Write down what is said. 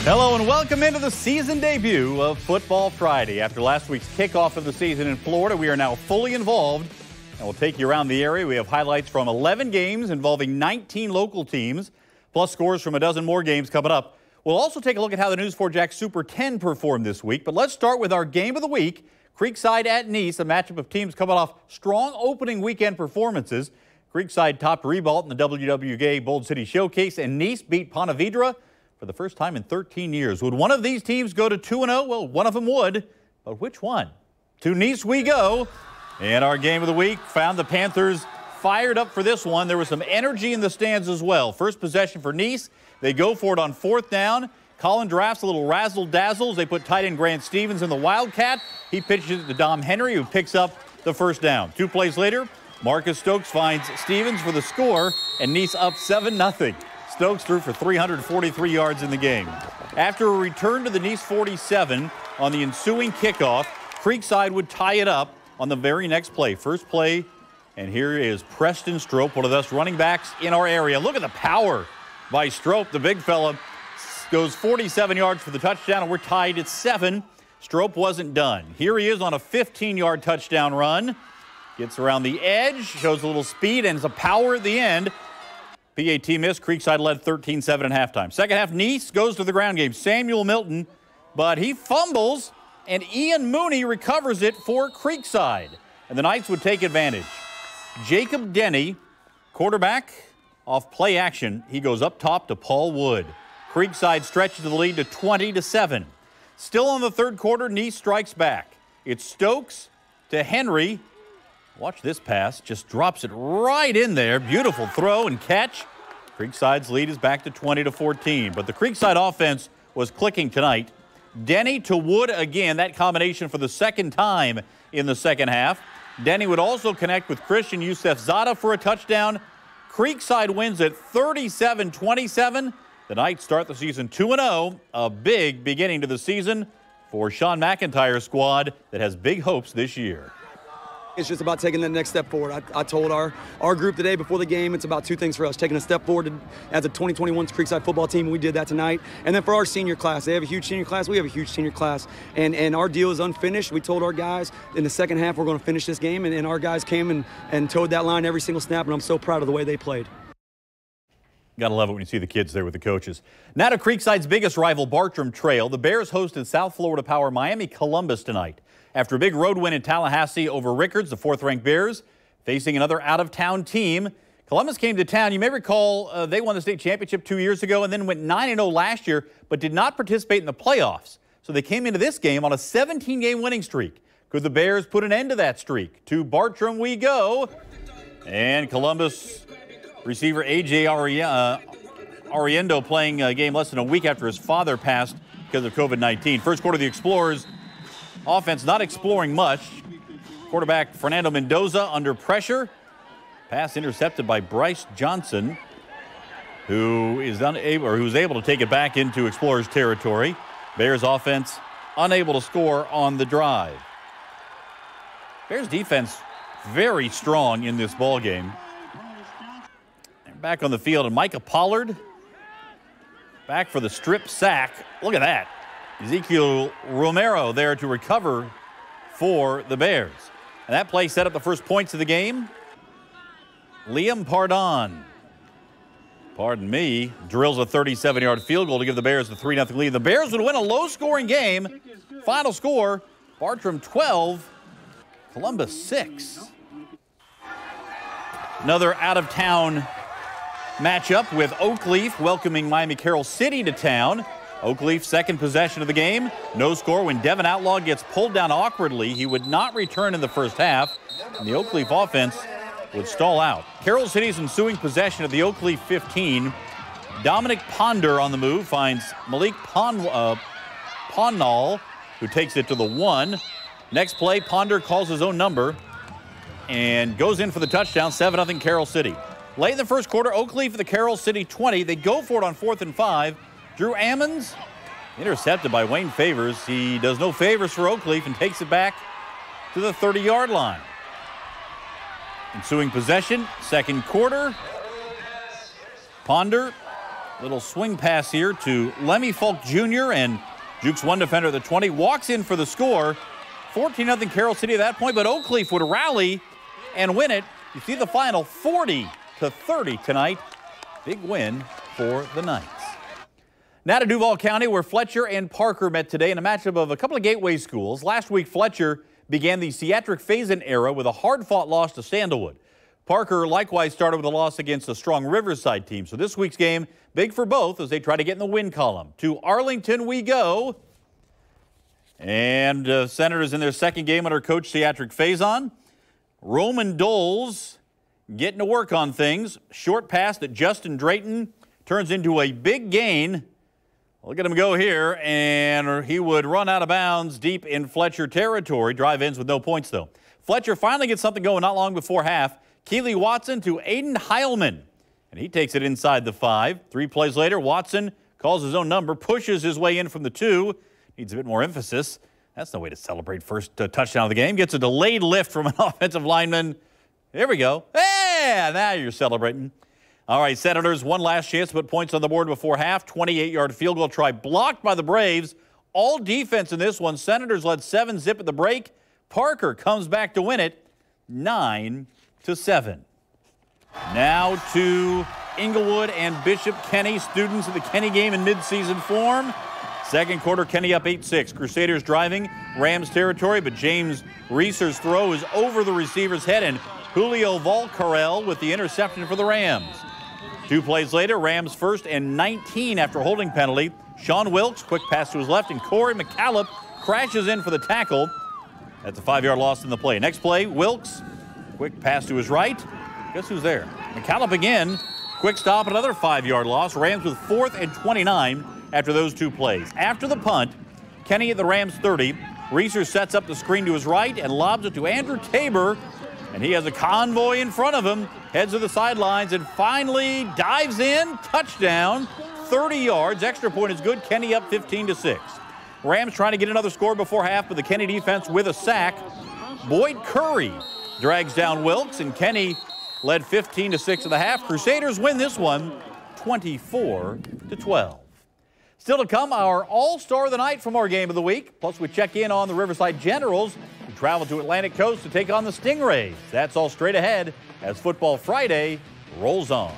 Hello and welcome into the season debut of Football Friday. After last week's kickoff of the season in Florida, we are now fully involved and we'll take you around the area. We have highlights from 11 games involving 19 local teams, plus scores from a dozen more games coming up. We'll also take a look at how the News 4 Jax Super 10 performed this week. But let's start with our game of the week, Creekside at Nice, a matchup of teams coming off strong opening weekend performances. Creekside topped Ribault in the WWGA Bold City Showcase, and Nice beat Ponte Vedra for the first time in 13 years. Would one of these teams go to 2-0? Well, one of them would, but which one? To Nice we go. And our game of the week found the Panthers fired up for this one. There was some energy in the stands as well. First possession for Nice. They go for it on fourth down. Colin drafts a little razzle-dazzles. They put tight end Grant Stevens in the Wildcat. He pitches it to Dom Henry, who picks up the first down. 2 plays later, Marcus Stokes finds Stevens for the score, and Nice up 7-0. Stokes threw for 343 yards in the game. After a return to the Nice 47 on the ensuing kickoff, Creekside would tie it up on the very next play. First play, and here is Preston Strope, one of the best running backs in our area. Look at the power by Strope. The big fella goes 47 yards for the touchdown, and we're tied at 7. Strope wasn't done. Here he is on a 15-yard touchdown run. Gets around the edge, shows a little speed, and some power at the end. PAT missed. Creekside led 13-7 at halftime. Second half, Nice goes to the ground game. Samuel Milton, but he fumbles, and Ian Mooney recovers it for Creekside. And the Knights would take advantage. Jacob Denny, quarterback, off play action. He goes up top to Paul Wood. Creekside stretches the lead to 20-7. Still in the third quarter, Nice strikes back. It's Stokes to Henry. Watch this pass, just drops it right in there. Beautiful throw and catch. Creekside's lead is back to 20-14, but the Creekside offense was clicking tonight. Denny to Wood again, that combination for the second time in the second half. Denny would also connect with Christian Youssef-Zada for a touchdown. Creekside wins at 37-27. The Knights start the season 2-0, a big beginning to the season for Sean McIntyre's squad that has big hopes this year. It's just about taking the next step forward. I told our group today before the game, it's about 2 things for us. Taking a step forward as a 2021 Creekside football team, and we did that tonight. And then for our senior class, they have a huge senior class, we have a huge senior class. And our deal is unfinished. We told our guys in the second half we're going to finish this game, and our guys came and towed that line every single snap, and I'm so proud of the way they played. Gotta love it when you see the kids there with the coaches. Now to Creekside's biggest rival, Bartram Trail. The Bears hosted South Florida power Miami Columbus tonight. After a big road win in Tallahassee over Rickards, the 4th-ranked Bears facing another out-of-town team. Columbus came to town. You may recall they won the state championship 2 years ago and then went 9-0 last year, but did not participate in the playoffs. So they came into this game on a 17-game winning streak. Could the Bears put an end to that streak? To Bartram we go. And Columbus receiver A.J. Ariendo playing a game less than a week after his father passed because of COVID-19. First quarter, the Explorers offense not exploring much. Quarterback Fernando Mendoza under pressure. Pass intercepted by Bryce Johnson, who's able to take it back into Explorers territory. Bears offense unable to score on the drive. Bears defense very strong in this ball game. Back on the field, and Micah Pollard back for the strip sack. Look at that. Ezekiel Romero there to recover for the Bears. And that play set up the first points of the game. Liam drills a 37-yard field goal to give the Bears the 3-0 lead. The Bears would win a low-scoring game. Final score, Bartram 12, Columbus 6. Another out-of-town matchup with Oakleaf welcoming Miami Carroll City to town. Oakleaf second possession of the game. No score when Devin Outlaw gets pulled down awkwardly. He would not return in the first half, and the Oakleaf offense would stall out. Carroll City's ensuing possession of the Oakleaf 15. Dominic Ponder on the move finds Malik Ponnall, who takes it to the 1. Next play, Ponder calls his own number and goes in for the touchdown, 7-0 Carroll City. Late in the first quarter, Oakleaf at the Carroll City 20. They go for it on 4th and 5. Drew Ammons intercepted by Wayne Favors. He does no favors for Oakleaf and takes it back to the 30-yard line. Ensuing possession, second quarter. Ponder Little swing pass here to Lemmy Falk Jr. and Jukes one defender at the 20. Walks in for the score. 14-0 Carroll City at that point, but Oakleaf would rally and win it. You see the final 40-30 tonight. Big win for the Knights. Now to Duval County, where Fletcher and Parker met today in a matchup of a couple of gateway schools. Last week, Fletcher began the Ciatric Faison era with a hard-fought loss to Sandalwood. Parker likewise started with a loss against a strong Riverside team. So this week's game, big for both as they try to get in the win column. To Arlington we go. And Senators in their second game under coach Ciatric Faison. Roman Doles getting to work on things. Short pass that Justin Drayton turns into a big gain. Look at him go here, and he would run out of bounds deep in Fletcher territory. Drive ends with no points, though. Fletcher finally gets something going not long before half. Keeley Watson to Aiden Heilman, and he takes it inside the 5. 3 plays later, Watson calls his own number, pushes his way in from the 2. Needs a bit more emphasis. That's no way to celebrate first touchdown of the game. Gets a delayed lift from an offensive lineman. There we go. Hey, now you're celebrating. All right, Senators, one last chance to put points on the board before half. 28-yard field goal try blocked by the Braves. All defense in this one. Senators led 7-zip at the break. Parker comes back to win it 9-7. Now to Inglewood and Bishop Kenny, students of the Kenny game in midseason form. Second quarter, Kenny up 8-6. Crusaders driving Rams territory, but James Reeser's throw is over the receiver's head, and Julio Valcarel with the interception for the Rams. 2 plays later, Rams first and 19 after a holding penalty. Sean Wilkes, quick pass to his left, and Corey McCallop crashes in for the tackle. That's a 5-yard loss in the play. Next play, Wilkes, quick pass to his right. Guess who's there? McCallop again. Quick stop, another 5-yard loss. Rams with 4th and 29 after those 2 plays. After the punt, Kenny at the Rams 30. Reeser sets up the screen to his right and lobs it to Andrew Tabor. And he has a convoy in front of him, heads to the sidelines, and finally dives in. Touchdown, 30 yards. Extra point is good. Kenny up 15-6. Rams trying to get another score before half, but the Kenny defense with a sack. Boyd Curry drags down Wilkes, and Kenny led 15-6 at the half. Crusaders win this one 24-12. Still to come, our all-star of the night from our game of the week. Plus, we check in on the Riverside Generals, who travel to Atlantic Coast to take on the Stingrays. That's all straight ahead as Football Friday rolls on.